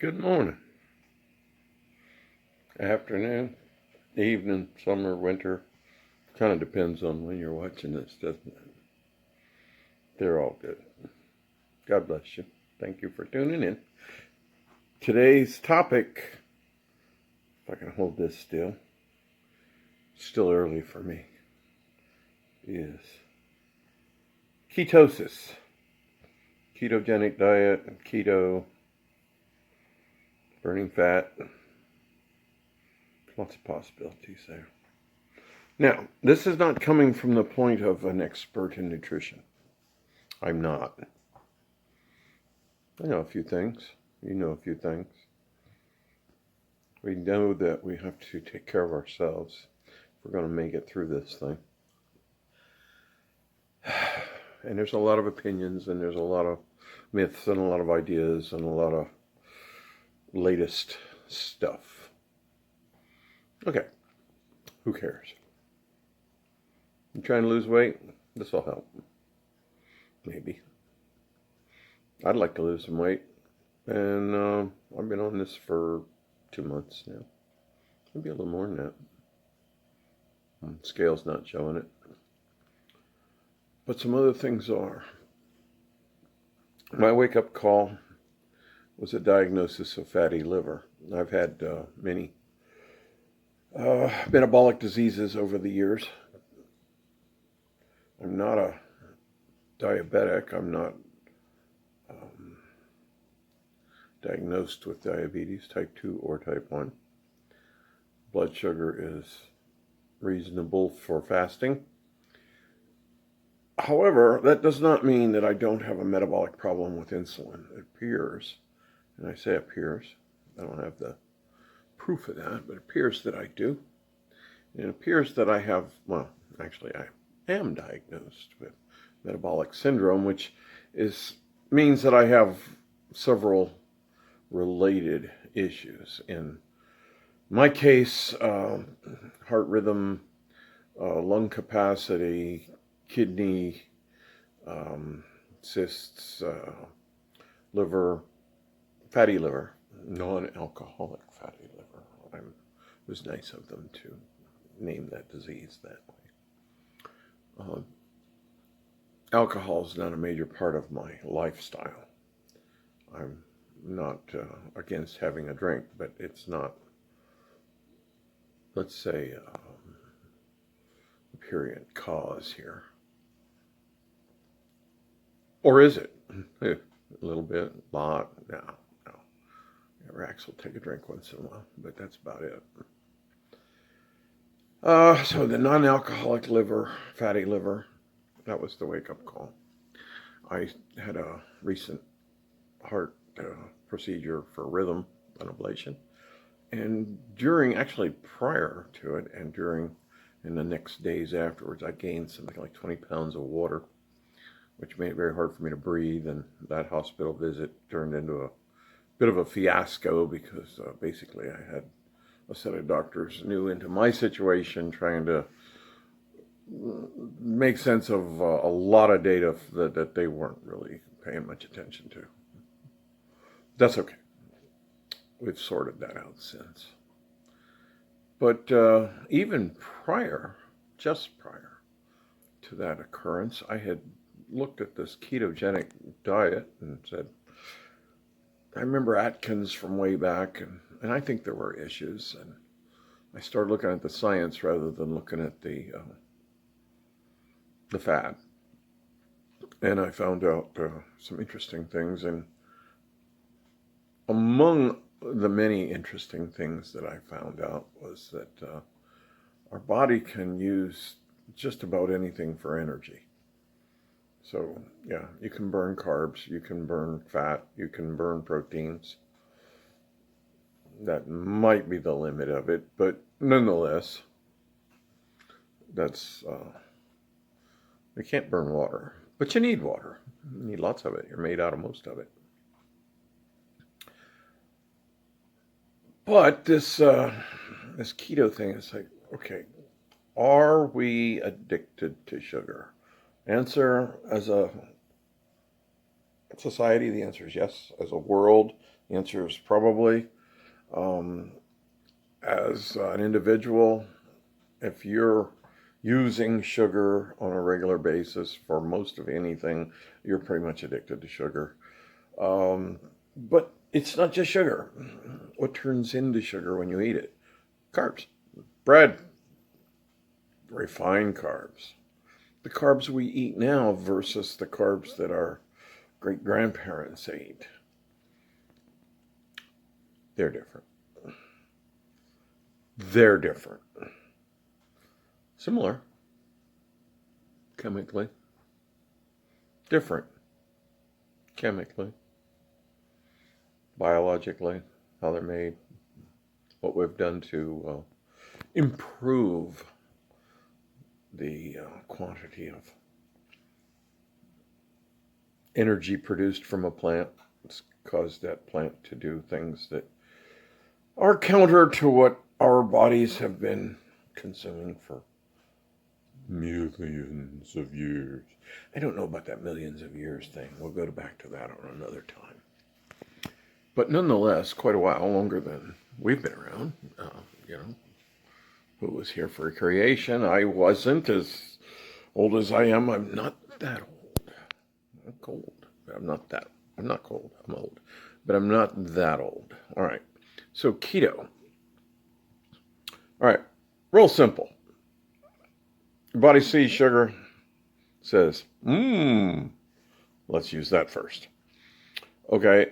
Good morning, afternoon, evening, summer, winter. Kind of depends on when you're watching this, doesn't it? They're all good. God bless you. Thank you for tuning in. Today's topic, if I can hold this still, still early for me, is ketosis. Ketogenic diet, keto, burning fat. Lots of possibilities there. Now, this is not coming from the point of an expert in nutrition. I'm not. I know a few things. You know a few things. We know that we have to take care of ourselves if we're going to make it through this thing. And there's a lot of opinions, and there's a lot of myths, and a lot of ideas, and a lot of latest stuff. Okay, who cares? You trying to lose weight? This will help. Maybe. I'd like to lose some weight. And I've been on this for 2 months now. Maybe a little more than that. Scale's not showing it. But some other things are. My wake-up call was a diagnosis of fatty liver. I've had many metabolic diseases over the years. I'm not a diabetic. I'm not diagnosed with diabetes, type 2 or type 1. Blood sugar is reasonable for fasting. However, that does not mean that I don't have a metabolic problem with insulin. It appears, and I say appears, I don't have the proof of that, but it appears that I do. And it appears that I have, well, actually I am diagnosed with metabolic syndrome, which means that I have several related issues. In my case, heart rhythm, lung capacity, kidney cysts, liver, fatty liver, non-alcoholic fatty liver. It was nice of them to name that disease that way. Alcohol is not a major part of my lifestyle. I'm not against having a drink, but it's not, let's say, a period cause here. Or is it? A little bit, a lot? No. Rax will take a drink once in a while, but that's about it. So the non-alcoholic liver, fatty liver, that was the wake-up call. I had a recent heart procedure for rhythm, an ablation. And actually prior to it and in the next days afterwards, I gained something like 20 pounds of water, which made it very hard for me to breathe. And that hospital visit turned into a bit of a fiasco because basically I had a set of doctors new into my situation trying to make sense of a lot of data that they weren't really paying much attention to. That's okay. We've sorted that out since. But even just prior to that occurrence, I had looked at this ketogenic diet and said, I remember Atkins from way back, and I think there were issues. And I started looking at the science rather than looking at the fad. And I found out some interesting things. And among the many interesting things that I found out was that our body can use just about anything for energy. So, yeah, you can burn carbs, you can burn fat, you can burn proteins. That might be the limit of it, but nonetheless, you can't burn water, but you need water. You need lots of it. You're made out of most of it. But this keto thing is like, okay, are we addicted to sugar? Answer, as a society, the answer is yes. As a world, The answer is probably. As an individual, if you're using sugar on a regular basis for most of anything, you're pretty much addicted to sugar. But it's not just sugar. What turns into sugar when you eat it? Carbs, bread, refined carbs. The carbs we eat now versus the carbs that our great-grandparents ate. They're different. They're different. Similar, chemically. Different, chemically. Biologically, how they're made. What we've done to improve the quantity of energy produced from a plant. It's caused that plant to do things that are counter to what our bodies have been consuming for millions of years. I don't know about that millions of years thing. We'll go back to that on another time. But nonetheless, quite a while longer than we've been around. Who was here for creation? I wasn't as old as I am. I'm not that old. I'm cold, but I'm not cold. I'm old, but I'm not that old. All right. So keto. All right. Real simple. Your body sees sugar, says, let's use that first. Okay,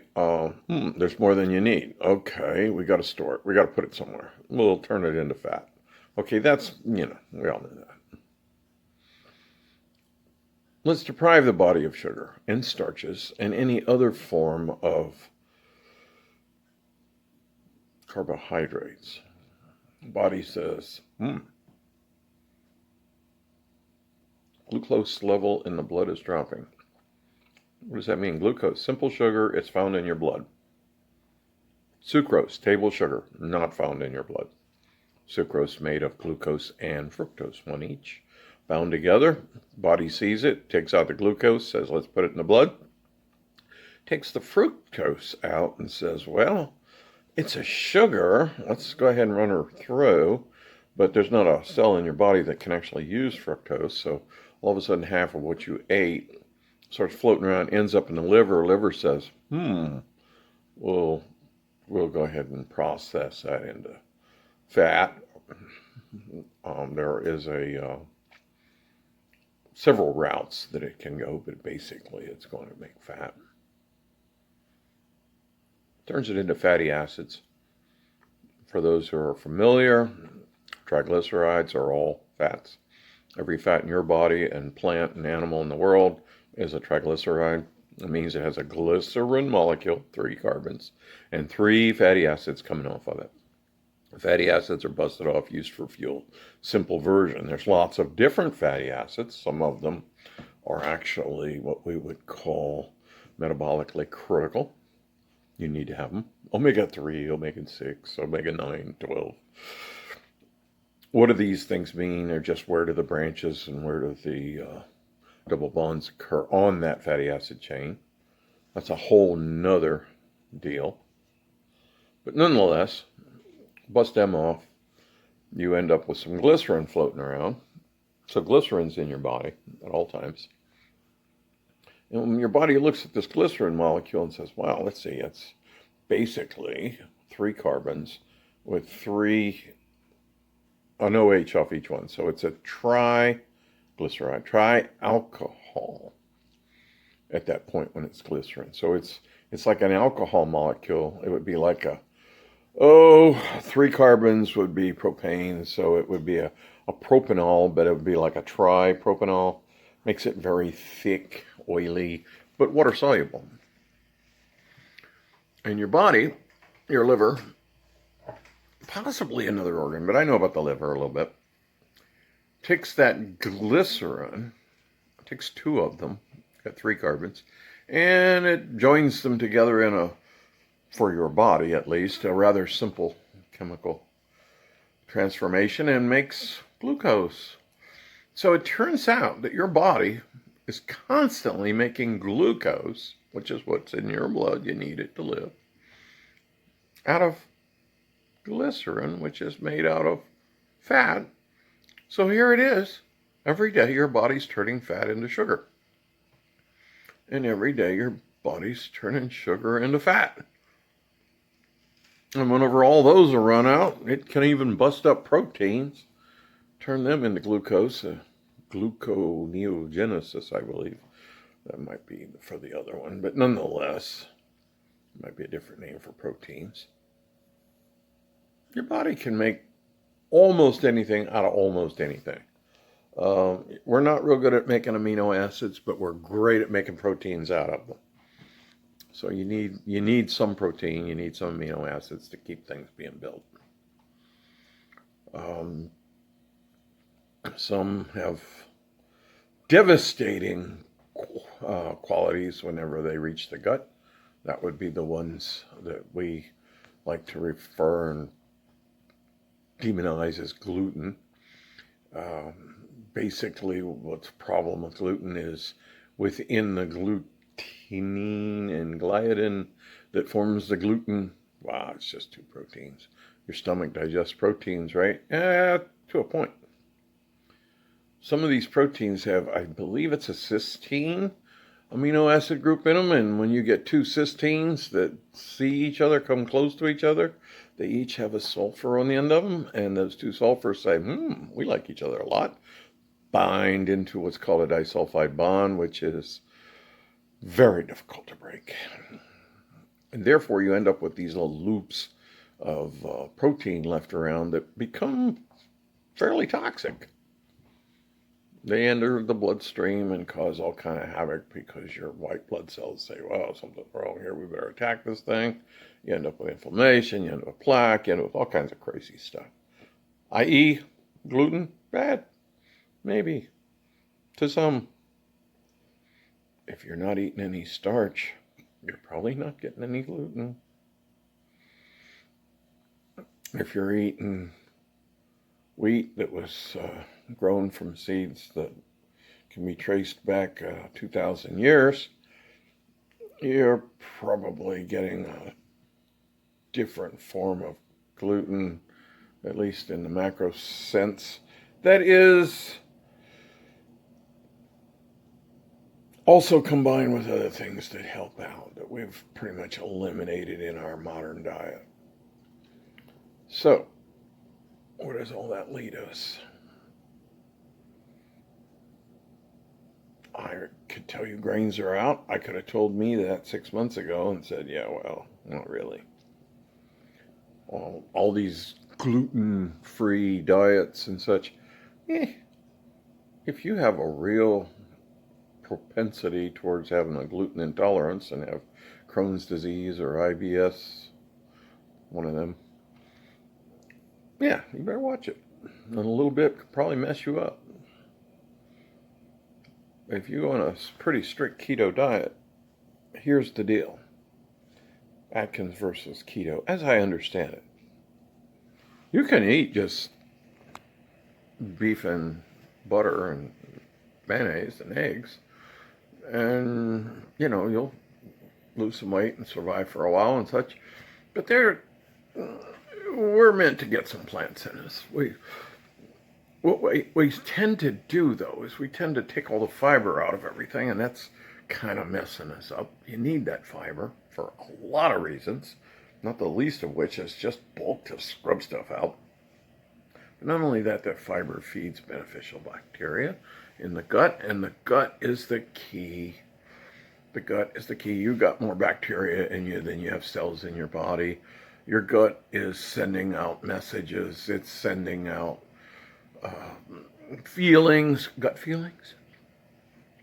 there's more than you need. Okay, we got to store it. We got to put it somewhere. We'll turn it into fat. Okay, that's, we all know that. Let's deprive the body of sugar and starches and any other form of carbohydrates. The body says, glucose level in the blood is dropping. What does that mean? Glucose, simple sugar, it's found in your blood. Sucrose, table sugar, not found in your blood. Sucrose made of glucose and fructose, one each. Bound together, body sees it, takes out the glucose, says let's put it in the blood. Takes the fructose out and says, well, it's a sugar, let's go ahead and run her through. But there's not a cell in your body that can actually use fructose, so all of a sudden half of what you ate starts floating around, ends up in the liver. Liver says, we'll go ahead and process that into fat. There is several routes that it can go, but basically it's going to make fat. Turns it into fatty acids. For those who are familiar, triglycerides are all fats. Every fat in your body and plant and animal in the world is a triglyceride. It means it has a glycerin molecule, 3 carbons, and 3 fatty acids coming off of it. The fatty acids are busted off, used for fuel. Simple version. There's lots of different fatty acids. Some of them are actually what we would call metabolically critical. You need to have them. Omega-3, omega-6, omega-9, 12. What do these things mean? They're just where do the branches and where do the double bonds occur on that fatty acid chain. That's a whole nother deal. But nonetheless, bust them off, you end up with some glycerin floating around. So glycerin's in your body at all times. And when your body looks at this glycerin molecule and says, wow, let's see, it's basically 3 carbons with 3 an OH off each one. So it's a triglyceride, tri-alcohol at that point when it's glycerin. So it's like an alcohol molecule. It would be like 3 carbons would be propane. So it would be a propanol, but it would be like a tripropanol. Makes it very thick, oily, but water soluble. And your body, your liver, possibly another organ, but I know about the liver a little bit, takes that glycerin, takes 2 of them, got 3 carbons, and it joins them together in for your body at least, a rather simple chemical transformation and makes glucose. So it turns out that your body is constantly making glucose, which is what's in your blood. You need it to live. out of glycerin, which is made out of fat. So here it is. Every day your body's turning fat into sugar. And every day your body's turning sugar into fat. And whenever all those are run out, it can even bust up proteins, turn them into glucose, gluconeogenesis, I believe. That might be for the other one, but nonetheless, it might be a different name for proteins. Your body can make almost anything out of almost anything. We're not real good at making amino acids, but we're great at making proteins out of them. So you need some protein, you need some amino acids to keep things being built. Some have devastating qualities whenever they reach the gut. That would be the ones that we like to refer and demonize as gluten. Basically, what's the problem with gluten is within the glutenin and gliadin that forms the gluten. Wow, it's just two proteins. Your stomach digests proteins, right? To a point. Some of these proteins have, I believe it's a cysteine amino acid group in them, and when you get two cysteines that see each other, come close to each other, they each have a sulfur on the end of them, and those two sulfurs say, we like each other a lot, bind into what's called a disulfide bond, which is very difficult to break. And therefore, you end up with these little loops of protein left around that become fairly toxic. They enter the bloodstream and cause all kind of havoc because your white blood cells say, well, something's wrong here, we better attack this thing. You end up with inflammation, you end up with plaque, you end up with all kinds of crazy stuff. I.e., gluten, bad? Maybe. To some. If you're not eating any starch, you're probably not getting any gluten. If you're eating wheat that was grown from seeds that can be traced back 2,000 years, you're probably getting a different form of gluten, at least in the macro sense, that is also combined with other things that help out, that we've pretty much eliminated in our modern diet. So, where does all that lead us? I could tell you grains are out. I could have told me that 6 months ago and said, yeah, well, not really. All these gluten-free diets and such, if you have a real propensity towards having a gluten intolerance and have Crohn's disease or IBS, one of them, you better watch it. And a little bit could probably mess you up. If you go on a pretty strict keto diet, here's the deal. Atkins versus keto, as I understand it. You can eat just beef and butter and mayonnaise and eggs, and, you'll lose some weight and survive for a while and such. But we're meant to get some plants in us. What we tend to do, though, is we tend to take all the fiber out of everything, and that's kind of messing us up. You need that fiber for a lot of reasons, not the least of which is just bulk to scrub stuff out. But not only that, that fiber feeds beneficial bacteria in the gut, and the gut is the key. The gut is the key. You got more bacteria in you than you have cells in your body. Your gut is sending out messages. It's sending out feelings, gut feelings.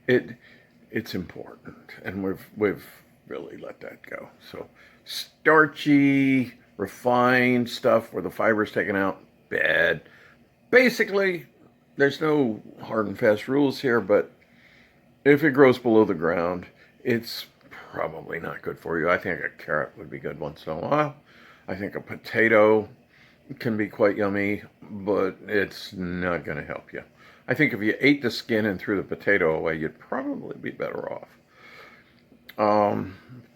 It's important, and we've really let that go. So starchy, refined stuff where the fiber's taken out, bad. Basically, there's no hard and fast rules here, but if it grows below the ground, it's probably not good for you. I think a carrot would be good once in a while. I think a potato can be quite yummy, but it's not going to help you. I think if you ate the skin and threw the potato away, you'd probably be better off.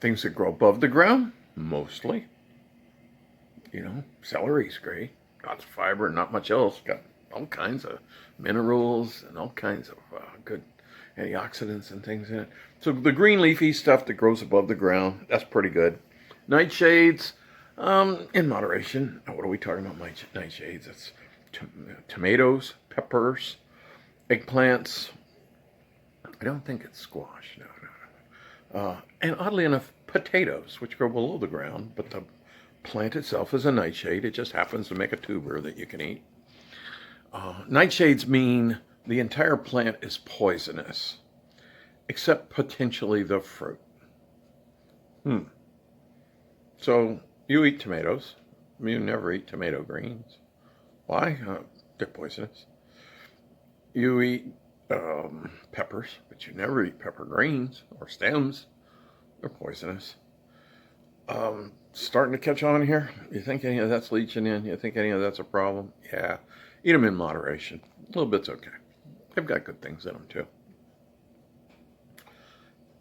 Things that grow above the ground, mostly. Celery's great. Lots of fiber, not much else. Got all kinds of minerals and all kinds of good antioxidants and things in it. So the green leafy stuff that grows above the ground, that's pretty good. Nightshades, in moderation. What are we talking about? Nightshades. It's tomatoes, peppers, eggplants. I don't think it's squash. No. And oddly enough, potatoes, which grow below the ground, but the plant itself is a nightshade. It just happens to make a tuber that you can eat. Nightshades mean the entire plant is poisonous, except potentially the fruit. So you eat tomatoes. You never eat tomato greens. Why? They're poisonous. You eat peppers, but you never eat pepper greens or stems. They're poisonous. Starting to catch on here? You think any of that's leaching in? You think any of that's a problem? Yeah. Eat them in moderation. A little bit's okay. They've got good things in them too.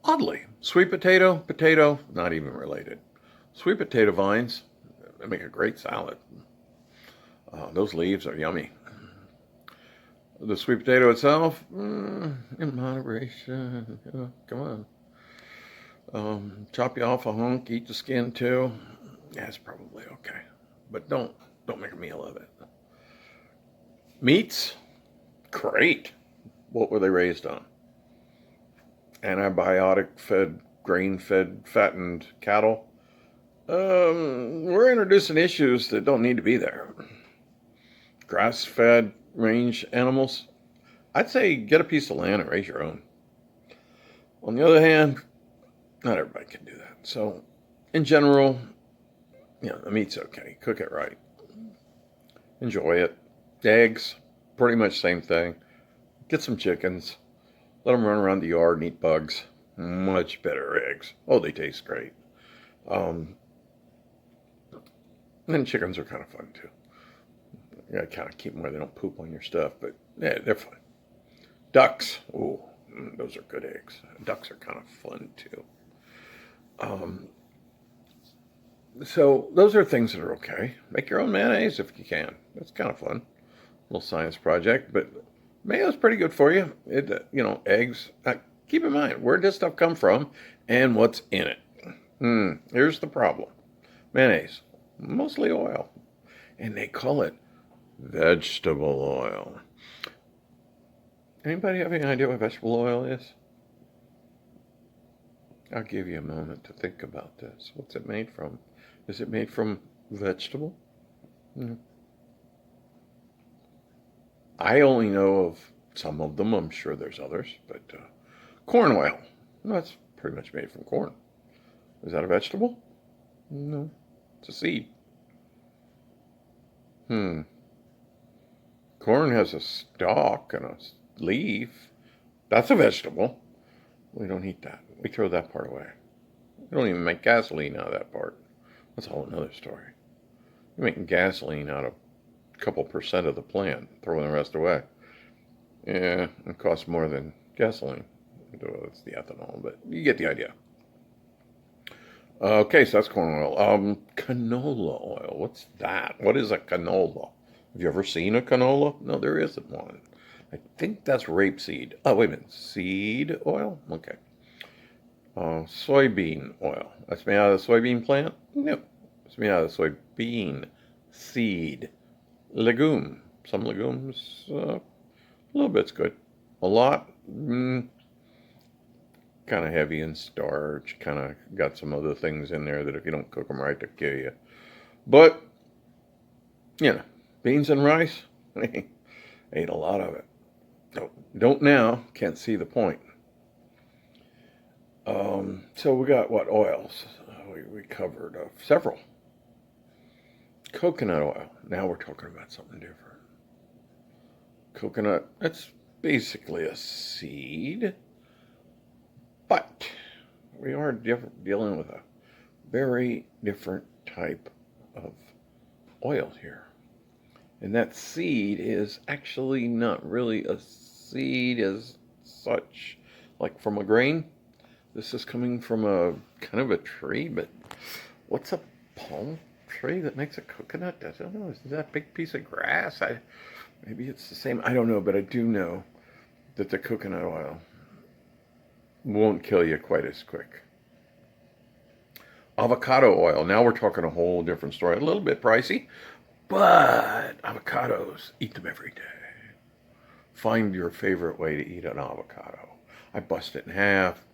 Oddly, sweet potato, not even related. Sweet potato vines, they make a great salad. Those leaves are yummy. The sweet potato itself, in moderation. Come on. Chop you off a hunk, eat the skin too. Yeah, it's probably okay. But don't make a meal of it. Meats, great. What were they raised on? Antibiotic-fed, grain-fed, fattened cattle. We're introducing issues that don't need to be there. Grass-fed range animals. I'd say get a piece of land and raise your own. On the other hand, not everybody can do that. So, in general, the meat's okay. Cook it right. Enjoy it. Eggs, pretty much same thing. Get some chickens. Let them run around the yard and eat bugs. Much better eggs. Oh, they taste great. And then chickens are kind of fun too. You gotta kind of keep them where they don't poop on your stuff, but yeah, they're fun. Ducks, those are good eggs. Ducks are kind of fun too. So those are things that are okay. Make your own mayonnaise if you can. That's kind of fun. Little science project, but mayo's pretty good for you. Eggs. Keep in mind, where does stuff come from and what's in it? Here's the problem. Mayonnaise, mostly oil. And they call it vegetable oil. Anybody have any idea what vegetable oil is? I'll give you a moment to think about this. What's it made from? Is it made from vegetable? I only know of some of them. I'm sure there's others. But corn oil. That's pretty much made from corn. Is that a vegetable? No. It's a seed. Corn has a stalk and a leaf. That's a vegetable. We don't eat that. We throw that part away. We don't even make gasoline out of that part. That's a whole another story. You're making gasoline out of a couple percent of the plant, throwing the rest away. Yeah, it costs more than gasoline. It's the ethanol, but you get the idea. Okay, so that's corn oil. Canola oil. What's that? What is a canola? Have you ever seen a canola? No, there isn't one. I think that's rapeseed. Oh, wait a minute. Seed oil? Okay. Soybean oil. That's made out of the soybean plant? No. It's made out of the soybean seed. Legume. Some legumes, a little bit's good. A lot, kind of heavy in starch. Kind of got some other things in there that if you don't cook them right, they'll kill you. But, beans and rice, ate a lot of it. Don't now, can't see the point. So we got what oils? We covered several. Coconut oil. Now we're talking about something different. Coconut, that's basically a seed, but we are dealing with a very different type of oil here. And that seed is actually not really a seed as such, like from a grain. This is coming from a kind of a tree, but what's a palm tree that makes a coconut? I don't know. Is that a big piece of grass? Maybe it's the same. I don't know, but I do know that the coconut oil won't kill you quite as quick. Avocado oil. Now we're talking a whole different story. A little bit pricey, but avocados, eat them every day. Find your favorite way to eat an avocado. I bust it in half,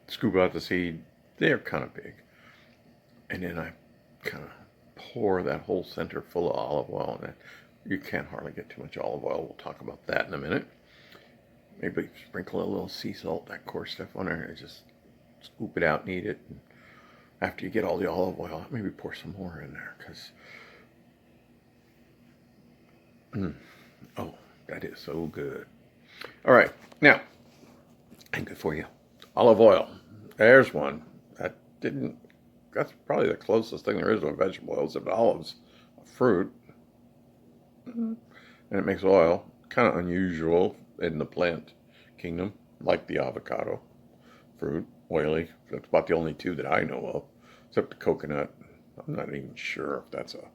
scoop out the seed. They're kind of big. And then I kind of pour that whole center full of olive oil in it. You can't hardly get too much olive oil. We'll talk about that in a minute. Maybe sprinkle a little sea salt, that coarse stuff on there, and just scoop it out and eat it. And after you get all the olive oil, maybe pour some more in there, because oh, that is so good. All right, now, and good for you. Olive oil. There's one. That's probably the closest thing there is to a vegetable oil, except olives, a fruit, and it makes oil. Kind of unusual in the plant kingdom, like the avocado fruit, oily. That's about the only two that I know of, except the coconut. I'm not even sure if that's a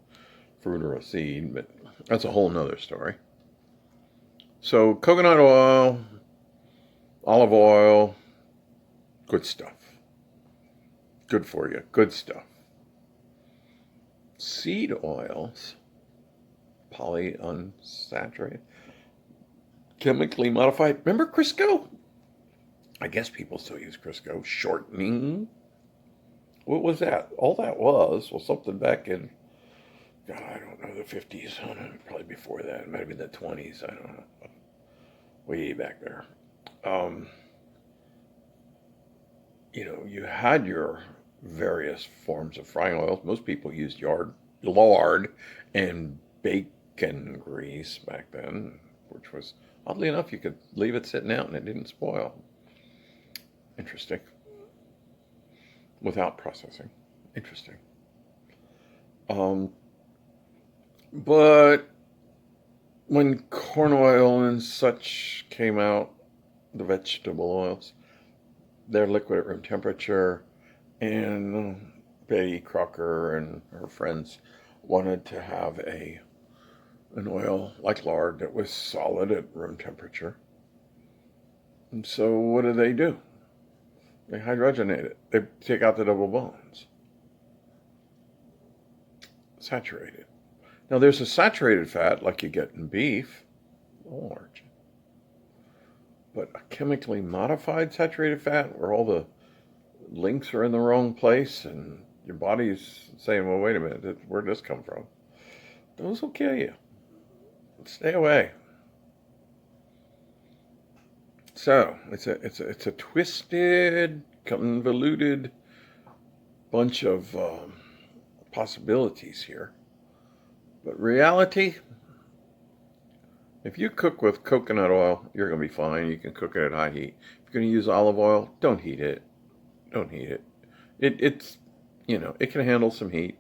fruit or a seed, but that's a whole nother story. So coconut oil, olive oil, good stuff. Good for you, good stuff. Seed oils, polyunsaturated, chemically modified. Remember Crisco? I guess people still use Crisco. Shortening. What was that? All that was something back in, God, I don't know, the 50s. I don't know, probably before that. It might have been the 20s. I don't know. Way back there. You had your various forms of frying oils. Most people used lard and bacon grease back then, which was, oddly enough, you could leave it sitting out and it didn't spoil. Interesting. Without processing. Interesting. But when corn oil and such came out, the vegetable oils, they're liquid at room temperature, and Betty Crocker and her friends wanted to have an oil like lard that was solid at room temperature. And so what do? They hydrogenate it. They take out the double bonds. Saturated. Now there's a saturated fat like you get in beef, large. But a chemically modified saturated fat where all the links are in the wrong place and your body's saying, well, wait a minute, where'd this come from? Those will kill you. Stay away. So it's a twisted, convoluted bunch of possibilities here. But reality, if you cook with coconut oil, you're going to be fine. You can cook it at high heat. If you're going to use olive oil, don't heat it. Don't heat it. It's it can handle some heat.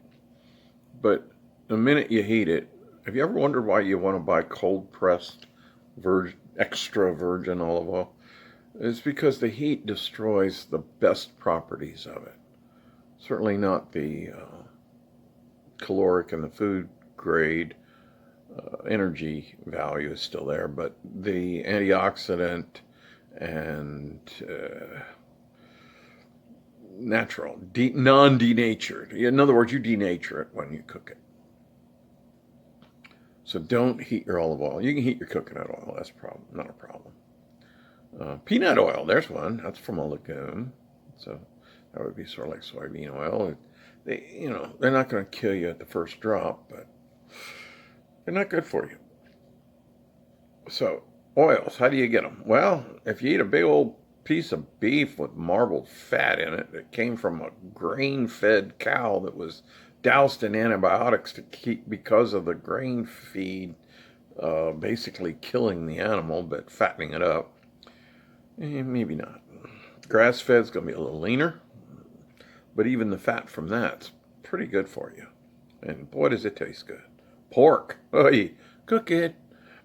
But the minute you heat it, have you ever wondered why you want to buy cold pressed extra virgin olive oil? It's because the heat destroys the best properties of it. Certainly not the caloric and the food grade energy value is still there, but the antioxidant and natural, non-denatured. In other words, you denature it when you cook it. So don't heat your olive oil. You can heat your coconut oil. That's not a problem. Peanut oil, there's one. That's from a legume. So that would be sort of like soybean oil. They're not going to kill you at the first drop, but they're not good for you. So oils, how do you get them? Well, if you eat a big old piece of beef with marbled fat in it that came from a grain-fed cow that was doused in antibiotics because of the grain feed basically killing the animal but fattening it up, maybe not. Grass-fed's going to be a little leaner, but even the fat from that's pretty good for you. And boy, does it taste good. Pork, cook it.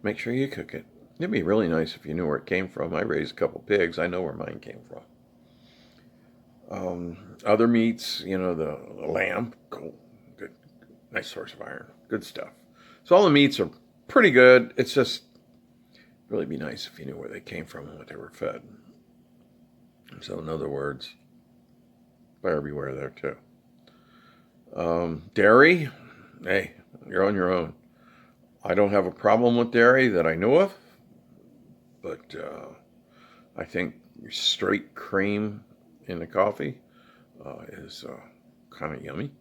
Make sure you cook it. It'd be really nice if you knew where it came from. I raised a couple pigs. I know where mine came from. Other meats, the lamb, cool. nice source of iron. Good stuff. So all the meats are pretty good. It's just really be nice if you knew where they came from and what they were fed. So in other words, buyer beware there too. Dairy, hey, you're on your own. I don't have a problem with dairy that I know of, but I think straight cream in the coffee is kind of yummy.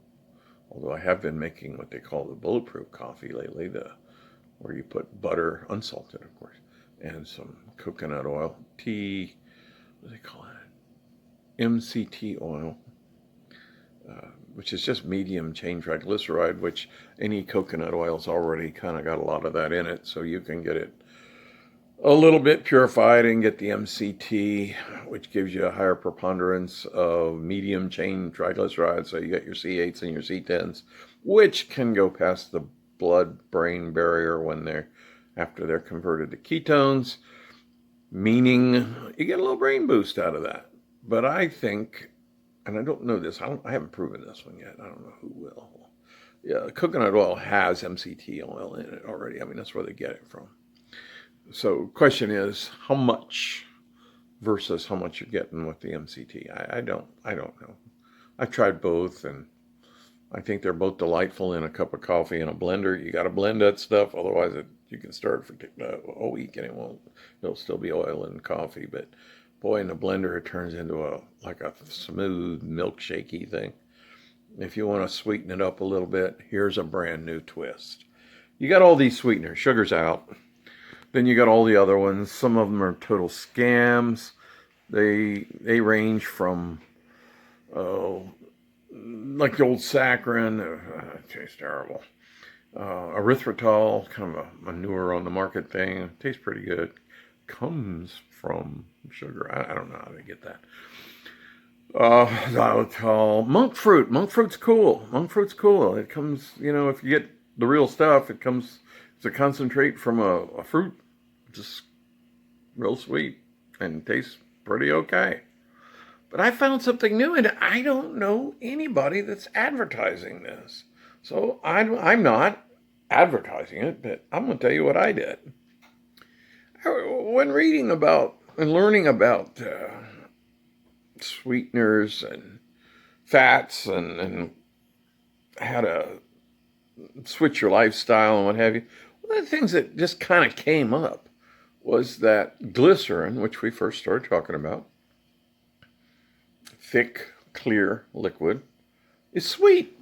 Although I have been making what they call the bulletproof coffee lately, where you put butter, unsalted of course, and some coconut oil, what do they call it? MCT oil, which is just medium chain triglyceride, which any coconut oil's already kind of got a lot of that in it, so you can get it a little bit purified and get the MCT, which gives you a higher preponderance of medium chain triglycerides. So you get your C8s and your C10s, which can go past the blood-brain barrier after they're converted to ketones, meaning you get a little brain boost out of that. But I think, and I don't know this, I haven't proven this one yet. I don't know who will. Yeah, coconut oil has MCT oil in it already. I mean, that's where they get it from. So question is, how much versus how much you're getting with the MCT? I don't know. I've tried both, and I think they're both delightful in a cup of coffee in a blender. You got to blend that stuff, otherwise you can start for a week and it'll still be oil in coffee. But boy, in the blender it turns into like a smooth milkshakey thing. If you want to sweeten it up a little bit, here's a brand new twist. You got all these sweeteners, sugar's out. Then you got all the other ones. Some of them are total scams. They range from like the old saccharin, it tastes terrible. Erythritol, kind of a manure on the market thing. It tastes pretty good. Comes from sugar. I don't know how they get that. Xylitol, monk fruit. Monk fruit's cool. Monk fruit's cool. It comes, if you get the real stuff, it's a concentrate from a fruit, just real sweet and tastes pretty okay. But I found something new, and I don't know anybody that's advertising this. So I'm not advertising it, but I'm going to tell you what I did. When reading about and learning about sweeteners and fats and how to switch your lifestyle and what have you, one of the things that just kind of came up was that glycerin, which we first started talking about, thick, clear liquid, is sweet.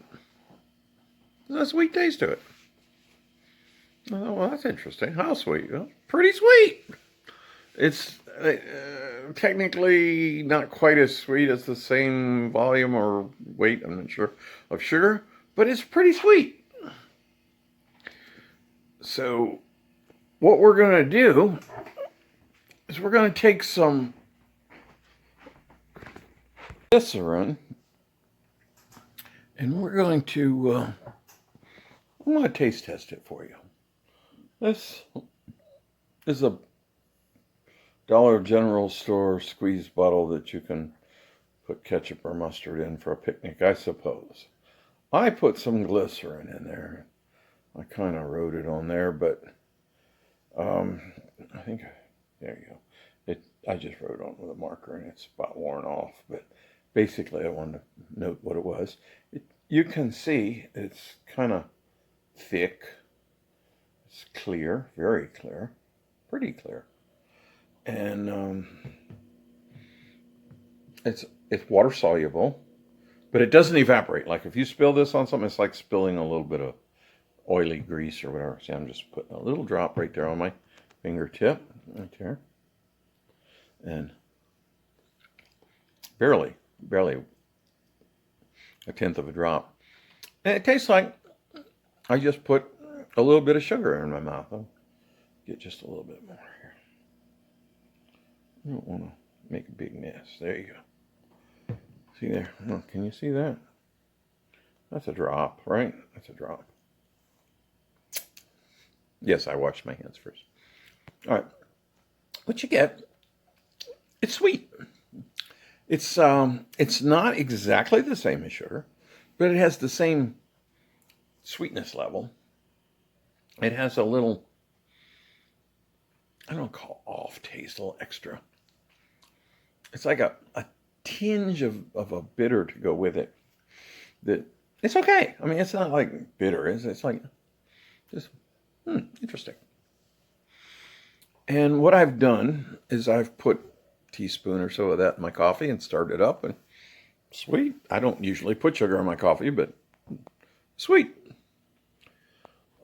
There's a sweet taste to it. Oh, well, that's interesting. How sweet? Well, pretty sweet. It's technically not quite as sweet as the same volume or weight, I'm not sure, of sugar, but it's pretty sweet. So what we're going to do is we're going to take some glycerin and we're going to I'm going to taste test it for you. This is a Dollar General store squeeze bottle that you can put ketchup or mustard in for a picnic, I suppose. I put some glycerin in there. I kind of wrote it on there, but I think, there you go. I just wrote on with a marker and it's about worn off, but basically I wanted to note what it was. You can see it's kind of thick. It's clear, very clear, pretty clear. And it's water soluble, but it doesn't evaporate. Like if you spill this on something, it's like spilling a little bit of oily grease or whatever. See, I'm just putting a little drop right there on my fingertip, right there. And barely a tenth of a drop. And it tastes like I just put a little bit of sugar in my mouth. I'll get just a little bit more here. I don't want to make a big mess. There you go. See there? Oh, can you see that? That's a drop, right? That's a drop. Yes, I washed my hands first. All right. What you get, it's sweet. It's not exactly the same as sugar, but it has the same sweetness level. It has a little, I don't call off taste, a little extra. It's like a tinge of a bitter to go with it. That it's okay. I mean, it's not like bitter. It's like just interesting. And what I've done is I've put a teaspoon or so of that in my coffee and stirred it up, and sweet. I don't usually put sugar in my coffee, but sweet.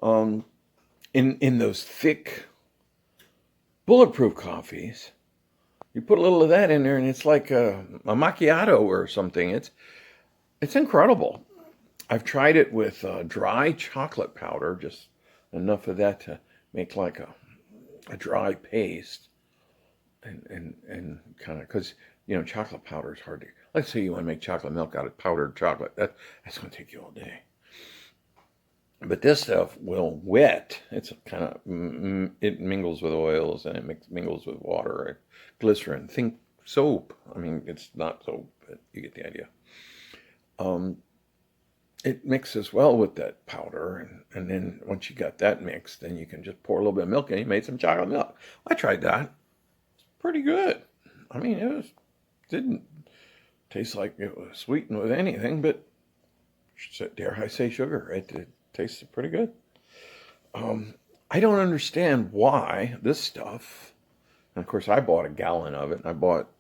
In those thick bulletproof coffees, you put a little of that in there, and it's like a macchiato or something. It's incredible. I've tried it with dry chocolate powder, just enough of that to make like a dry paste, and kind of, because chocolate powder is hard to. Let's say you want to make chocolate milk out of powdered chocolate. That's going to take you all day. But this stuff will wet. It's kind of, it mingles with oils, and it mingles with water, glycerin. Think soap. I mean, it's not soap, but you get the idea. It mixes well with that powder, and then once you got that mixed, then you can just pour a little bit of milk in. You made some chocolate milk. I tried that. It's pretty good. I mean, didn't taste like it was sweetened with anything, but dare I say sugar. It tasted pretty good. I don't understand why this stuff, and of course I bought a gallon of it, and I bought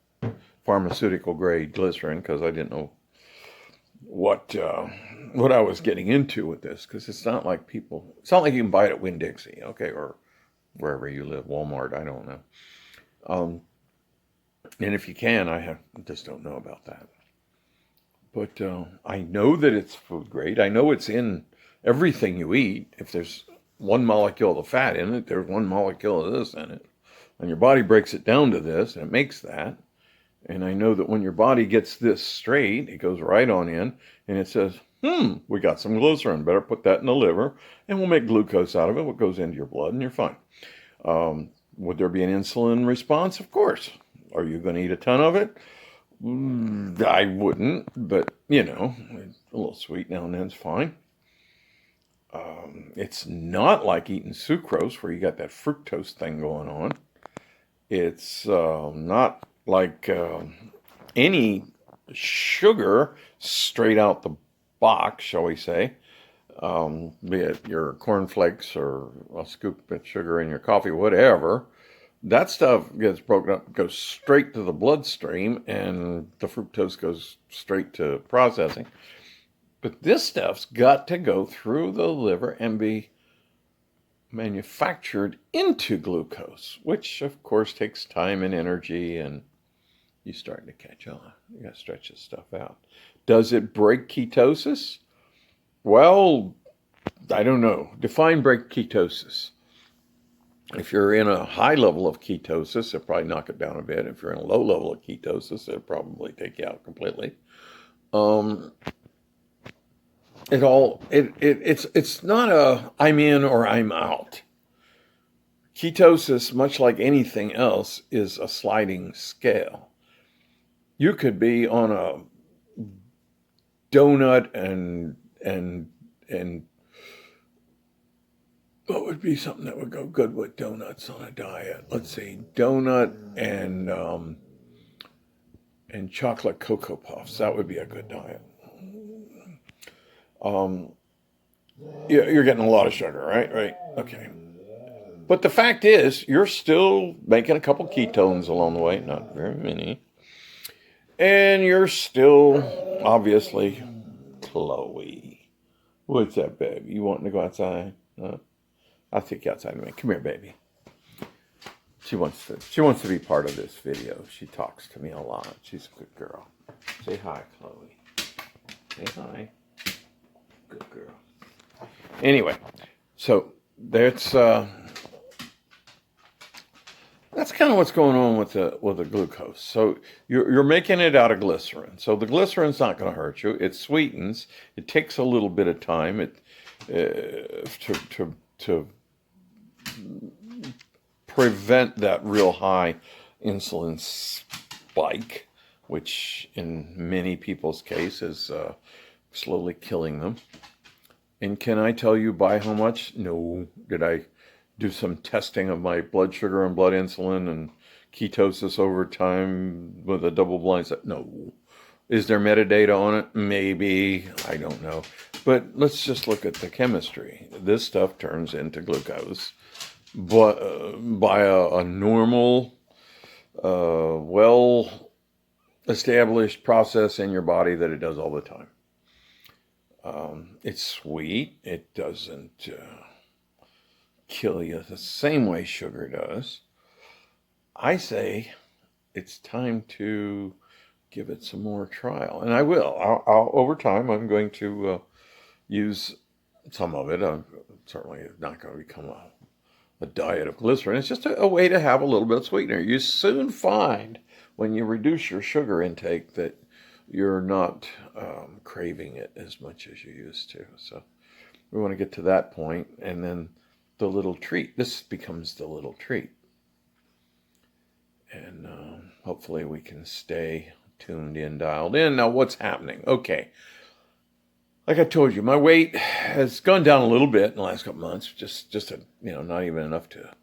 pharmaceutical grade glycerin because I didn't know what I was getting into with this, because it's not like you can buy it at Winn-Dixie, okay, or wherever you live, Walmart, I don't know. And if you can, I just don't know about that. But I know that it's food grade. I know it's in everything you eat. If there's one molecule of fat in it, there's one molecule of this in it. And your body breaks it down to this, and it makes that. And I know that when your body gets this straight, it goes right on in, and it says, we got some glycerin. Better put that in the liver, and we'll make glucose out of it, what goes into your blood, and you're fine. Would there be an insulin response? Of course. Are you going to eat a ton of it? I wouldn't, but, a little sweet now and then is fine. It's not like eating sucrose where you got that fructose thing going on. It's not like any sugar straight out the box, shall we say, be it your cornflakes or a scoop of sugar in your coffee, whatever. That stuff gets broken up, goes straight to the bloodstream, and the fructose goes straight to processing. But this stuff's got to go through the liver and be manufactured into glucose, which of course takes time and energy, and you're starting to catch on. You got to stretch this stuff out. Does it break ketosis? Well, I don't know. Define break ketosis. If you're in a high level of ketosis, it'll probably knock it down a bit. If you're in a low level of ketosis, it'll probably take you out completely. It's not a I'm in or I'm out. Ketosis, much like anything else, is a sliding scale. You could be on a donut and what would be something that would go good with donuts on a diet? Let's see, donut and chocolate Cocoa Puffs. That would be a good diet. You're getting a lot of sugar, right? Right. Okay. But the fact is, you're still making a couple ketones along the way, not very many. And you're still, obviously, Chloe. What's up, babe? You wanting to go outside? I'll take you outside in a minute. Come here, baby. She wants to be part of this video. She talks to me a lot. She's a good girl. Say hi, Chloe. Say hi. Good girl. Anyway, so that's kind of what's going on with the glucose. So you're making it out of glycerin. So the glycerin's not going to hurt you. It sweetens. It takes a little bit of time to prevent that real high insulin spike, which in many people's case is slowly killing them. And can I tell you by how much? No. Did I do some testing of my blood sugar and blood insulin and ketosis over time with a double blind set? No. Is there metadata on it? Maybe. I don't know. But let's just look at the chemistry. This stuff turns into glucose but by a normal, well established process in your body that it does all the time. It's sweet. It doesn't kill you the same way sugar does. I say it's time to give it some more trial. And I will. I'll over time, I'm going to use some of it. I'm certainly not going to become a diet of glycerin. It's just a way to have a little bit of sweetener. You soon find when you reduce your sugar intake that you're not craving it as much as you used to. So we want to get to that point, and then the little treat. This becomes the little treat. And hopefully we can stay tuned in, dialed in. Now what's happening? Okay. Like I told you, my weight has gone down a little bit in the last couple months. Just not even enough to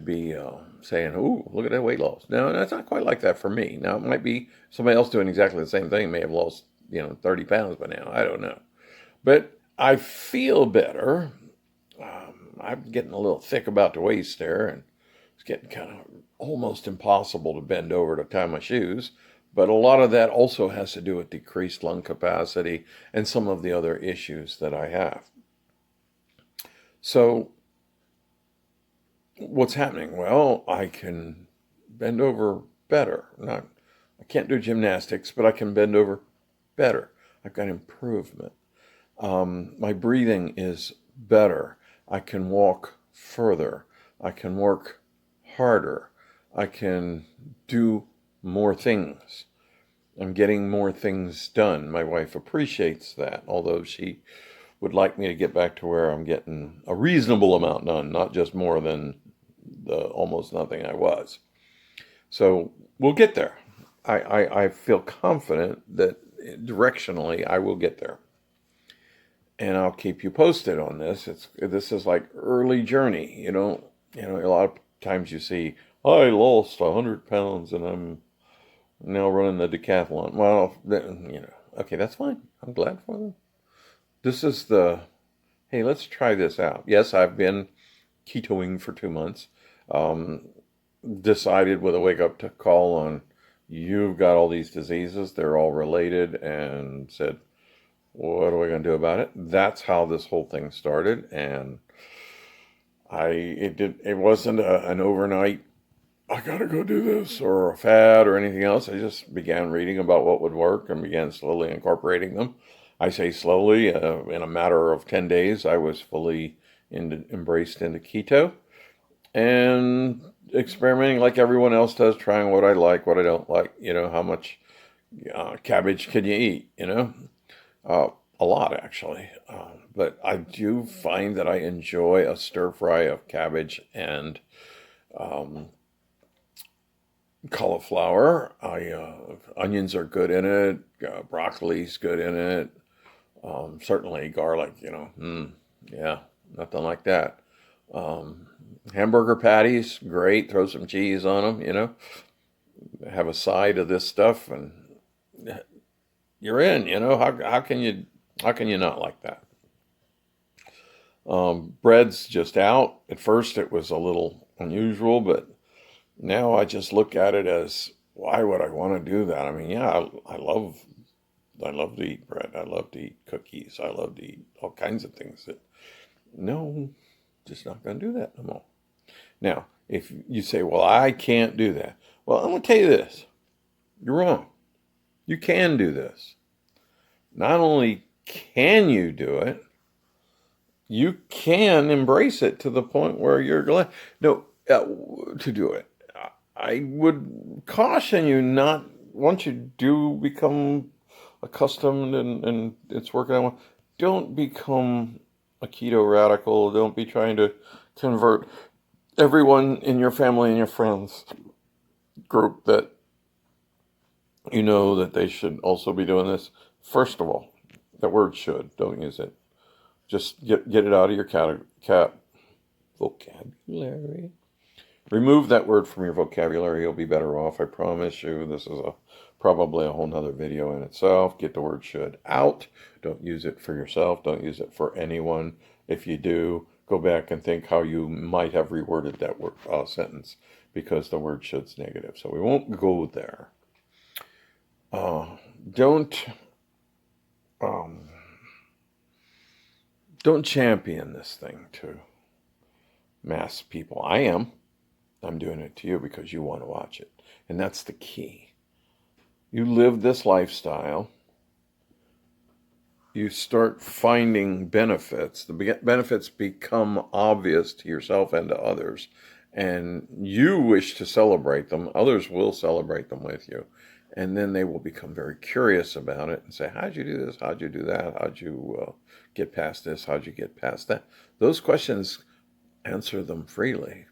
be saying, "Ooh, look at that weight loss." No, that's not quite like that for me. Now it might be somebody else doing exactly the same thing. May have lost 30 pounds by now. I don't know, but I feel better. I'm getting a little thick about the waist there, and it's getting kind of almost impossible to bend over to tie my shoes. But a lot of that also has to do with decreased lung capacity and some of the other issues that I have. So what's happening? Well, I can bend over better. I can't do gymnastics, but I can bend over better. I've got improvement. My breathing is better. I can walk further. I can work harder. I can do more things. I'm getting more things done. My wife appreciates that, although she would like me to get back to where I'm getting a reasonable amount done, not just more than the almost nothing I was. So we'll get there. I feel confident that directionally I will get there. And I'll keep you posted on this. This is like early journey. A lot of times you see, I lost 100 pounds and I'm now running the decathlon. Well, okay, that's fine. I'm glad for them. This is hey, let's try this out. Yes, I've been ketoing for 2 months. Decided with a wake-up call on, you've got all these diseases, they're all related, and said, what are we going to do about it? That's how this whole thing started, and it wasn't an overnight, I gotta go do this, or a fad or anything else. I just began reading about what would work and began slowly incorporating them. I say slowly, in a matter of 10 days, I was fully embraced into keto and experimenting like everyone else does, trying what I like, what I don't like, how much cabbage can you eat, a lot actually. But I do find that I enjoy a stir fry of cabbage and cauliflower. Onions are good in it. Broccoli's good in it. Certainly garlic, yeah, nothing like that. Hamburger patties, great. Throw some cheese on them, have a side of this stuff and you're in, how can you not like that? Bread's just out. At first it was a little unusual, but now I just look at it as, why would I want to do that? I mean, yeah, I love to eat bread. I love to eat cookies. I love to eat all kinds of things no, just not going to do that no more. Now, if you say, well, I can't do that. Well, I'm going to tell you this. You're wrong. You can do this. Not only can you do it, you can embrace it to the point where you're glad. No, to do it. I would caution you not, once you do become accustomed and it's working out, don't become a keto radical. Don't be trying to convert everyone in your family and your friends group that that they should also be doing this. First of all, that word should, don't use it. Just get it out of your vocabulary. Remove that word from your vocabulary. You'll be better off. I promise you. This is probably a whole nother video in itself. Get the word should out. Don't use it for yourself. Don't use it for anyone. If you do, go back and think how you might have reworded that word sentence, because the word should's negative. So we won't go there. Don't champion this thing to mass people. I am. I'm doing it to you because you want to watch it. And that's the key. You live this lifestyle. You start finding benefits. The benefits become obvious to yourself and to others. And you wish to celebrate them. Others will celebrate them with you. And then they will become very curious about it and say, how'd you do this? How'd you do that? How'd you get past this? How'd you get past that? Those questions, answer them freely.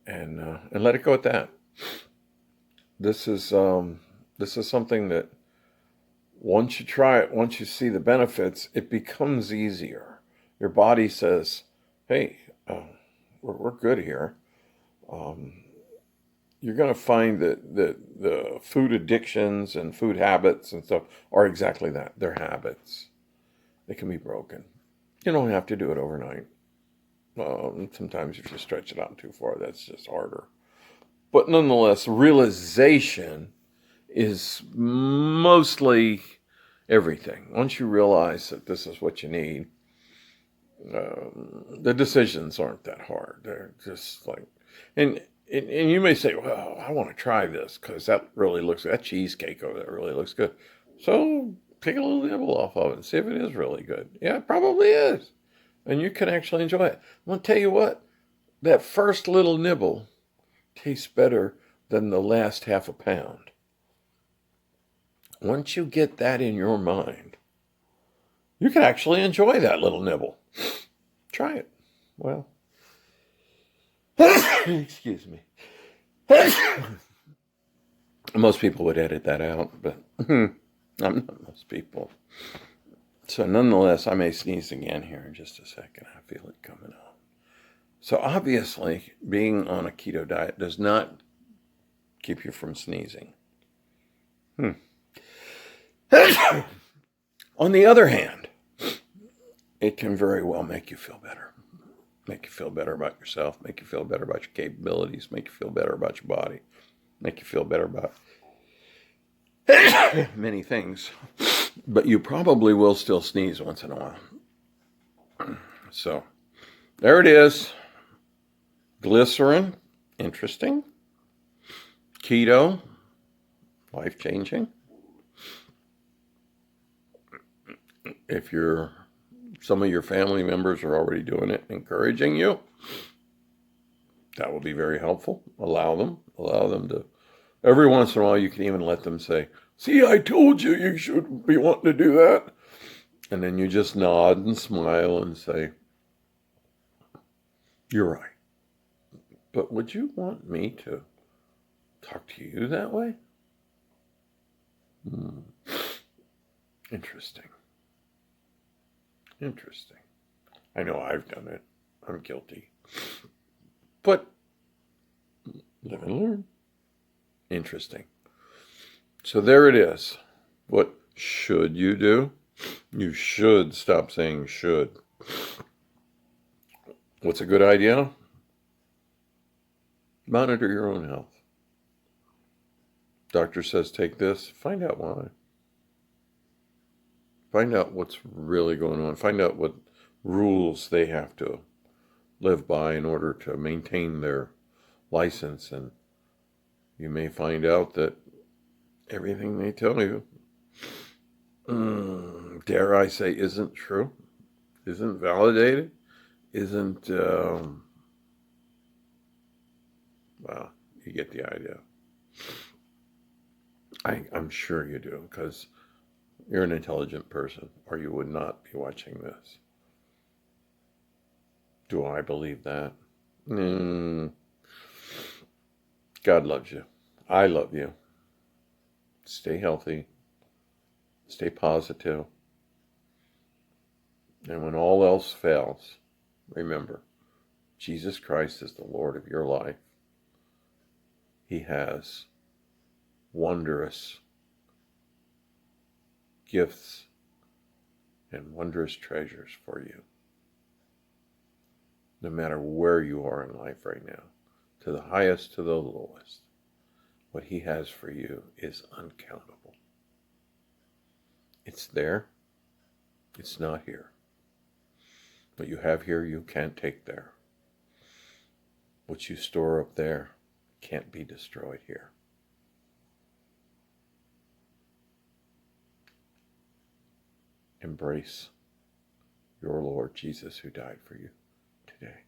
And let it go at that. This is something that once you try it, once you see the benefits, it becomes easier. Your body says, hey, we're good here. You're going to find that the food addictions and food habits and stuff are exactly that. They're habits. They can be broken. You don't have to do it overnight. Sometimes if you stretch it out too far, that's just harder. But nonetheless, realization is mostly everything. Once you realize that this is what you need, the decisions aren't that hard. They're just like, and you may say, well, I want to try this because that cheesecake over there really looks good. So take a little nibble off of it and see if it is really good. Yeah, it probably is. And you can actually enjoy it. I'm going to tell you what, that first little nibble tastes better than the last half a pound. Once you get that in your mind, you can actually enjoy that little nibble. Try it. Well, excuse me. Most people would edit that out, but I'm not most people. So nonetheless, I may sneeze again here in just a second. I feel it coming on. So obviously, being on a keto diet does not keep you from sneezing. On the other hand, it can very well make you feel better. Make you feel better about yourself. Make you feel better about your capabilities. Make you feel better about your body. Make you feel better about many things. But you probably will still sneeze once in a while. So, there it is. Glycerine, interesting. Keto, life-changing. If some of your family members are already doing it, encouraging you, that will be very helpful. Allow them to, every once in a while you can even let them say, see, I told you you should be wanting to do that. And then you just nod and smile and say, you're right. But would you want me to talk to you that way? Interesting. I know I've done it. I'm guilty. But live and learn. Interesting. So there it is. What should you do? You should stop saying should. What's a good idea? Monitor your own health. Doctor says take this. Find out why. Find out what's really going on. Find out what rules they have to live by in order to maintain their license. And you may find out that everything they tell you, dare I say, isn't true, isn't validated, isn't, well, you get the idea. I'm sure you do, because you're an intelligent person, or you would not be watching this. Do I believe that? God loves you. I love you. Stay healthy. Stay positive. And when all else fails, remember, Jesus Christ is the Lord of your life. He has wondrous gifts and wondrous treasures for you. No matter where you are in life right now, to the highest to the lowest, what he has for you is uncountable. It's there. It's not here. What you have here, you can't take there. What you store up there can't be destroyed here. Embrace your Lord Jesus who died for you today.